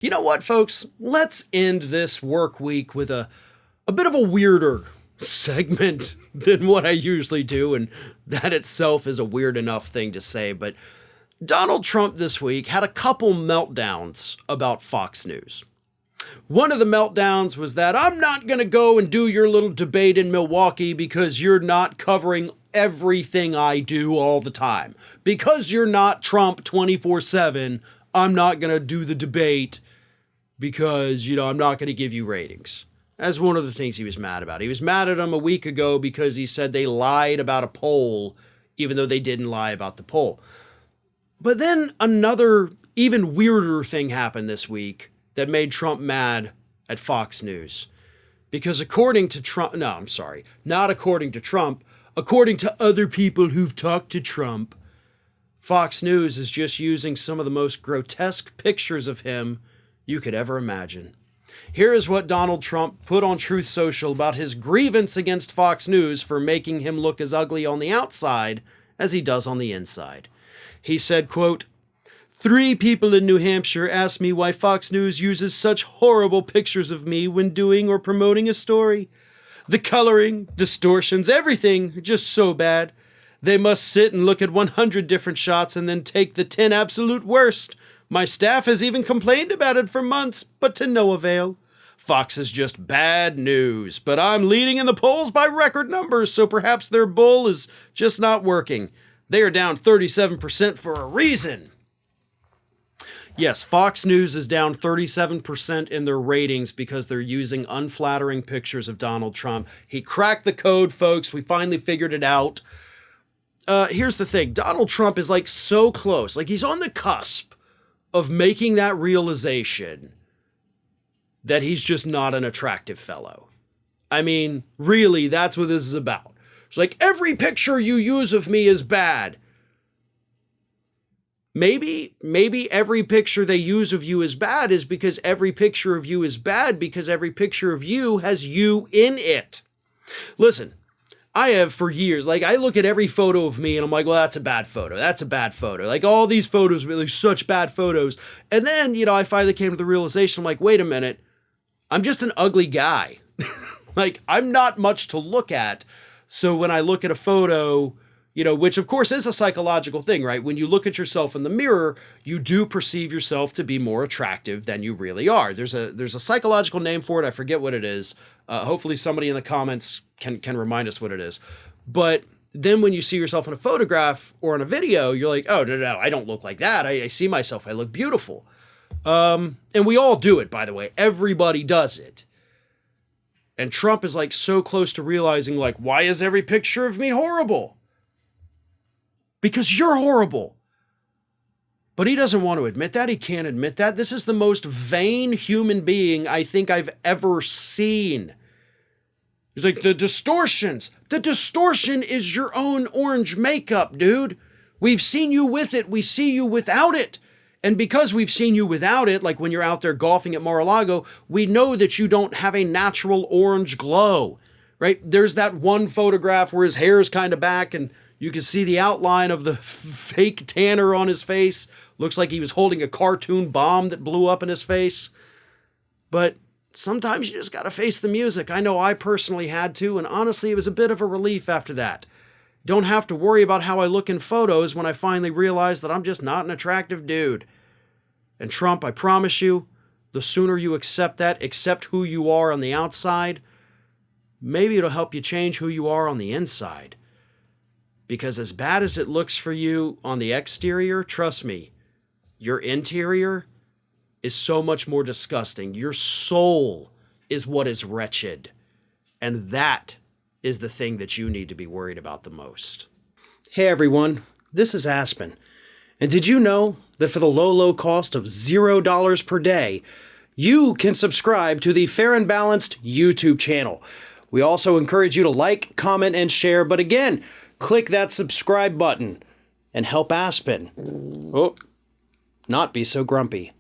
You know what, folks? Let's end this work week with a bit of a weirder segment than what I usually do, and that itself is a weird enough thing to say, but Donald Trump this week had a couple meltdowns about Fox News. One of the meltdowns was that I'm not going to go and do your little debate in Milwaukee because you're not covering everything I do all the time. Because you're not Trump 24/7, I'm not going to do the debate because, I'm not going to give you ratings. That's one of the things he was mad about. He was mad at them a week ago because he said they lied about a poll, even though they didn't lie about the poll. But then another even weirder thing happened this week that made Trump mad at Fox News. Because according to Trump, not according to Trump, according to other people who've talked to Trump, Fox News is just using some of the most grotesque pictures of him you could ever imagine. Here is what Donald Trump put on Truth Social about his grievance against Fox News for making him look as ugly on the outside as he does on the inside. He said, quote, 3 people in New Hampshire asked me why Fox News uses such horrible pictures of me when doing or promoting a story. The coloring, distortions, everything, just so bad. They must sit and look at 100 different shots and then take the 10 absolute worst. My staff has even complained about it for months, but to no avail. Fox is just bad news, but I'm leading in the polls by record numbers, so perhaps their bull is just not working. They are down 37% for a reason. Yes, Fox News is down 37% in their ratings because they're using unflattering pictures of Donald Trump. He cracked the code, folks. We finally figured it out. Here's the thing. Donald Trump is so close. He's on the cusp of making that realization that he's just not an attractive fellow. I mean, really, that's what this is about. It's every picture you use of me is bad. Maybe every picture they use of you is bad is because every picture of you is bad because every picture of you has you in it. Listen, I have for years, I look at every photo of me and I'm like, well, that's a bad photo. That's a bad photo. All these photos are really such bad photos. And then, I finally came to the realization, I'm like, wait a minute. I'm just an ugly guy. I'm not much to look at. So when I look at a photo, which of course is a psychological thing, right? When you look at yourself in the mirror, you do perceive yourself to be more attractive than you really are. There's a psychological name for it. I forget what it is. Hopefully somebody in the comments can remind us what it is. But then when you see yourself in a photograph or in a video, you're like, oh, no, I don't look like that. I see myself. I look beautiful. And we all do it, by the way. Everybody does it. And Trump is so close to realizing why is every picture of me horrible? Because you're horrible. But he doesn't want to admit that. He can't admit that. This is the most vain human being I think I've ever seen. He's the distortions. The distortion is your own orange makeup, dude. We've seen you with it. We see you without it. And because we've seen you without it, when you're out there golfing at Mar-a-Lago, we know that you don't have a natural orange glow, right? There's that one photograph where his hair is kind of back and you can see the outline of the fake tanner on his face. Looks like he was holding a cartoon bomb that blew up in his face. But sometimes you just got to face the music. I know I personally had to, and honestly, it was a bit of a relief after that. Don't have to worry about how I look in photos when I finally realize that I'm just not an attractive dude. And Trump, I promise you, the sooner you accept who you are on the outside, maybe it'll help you change who you are on the inside. Because as bad as it looks for you on the exterior, trust me, your interior is so much more disgusting. Your soul is what is wretched. And that is the thing that you need to be worried about the most. Hey everyone, this is Aspen. And did you know that for the low cost of $0 per day, you can subscribe to the Fair and Balanced YouTube channel. We also encourage you to like, comment, and share. But again, click that subscribe button and help Aspen not be so grumpy.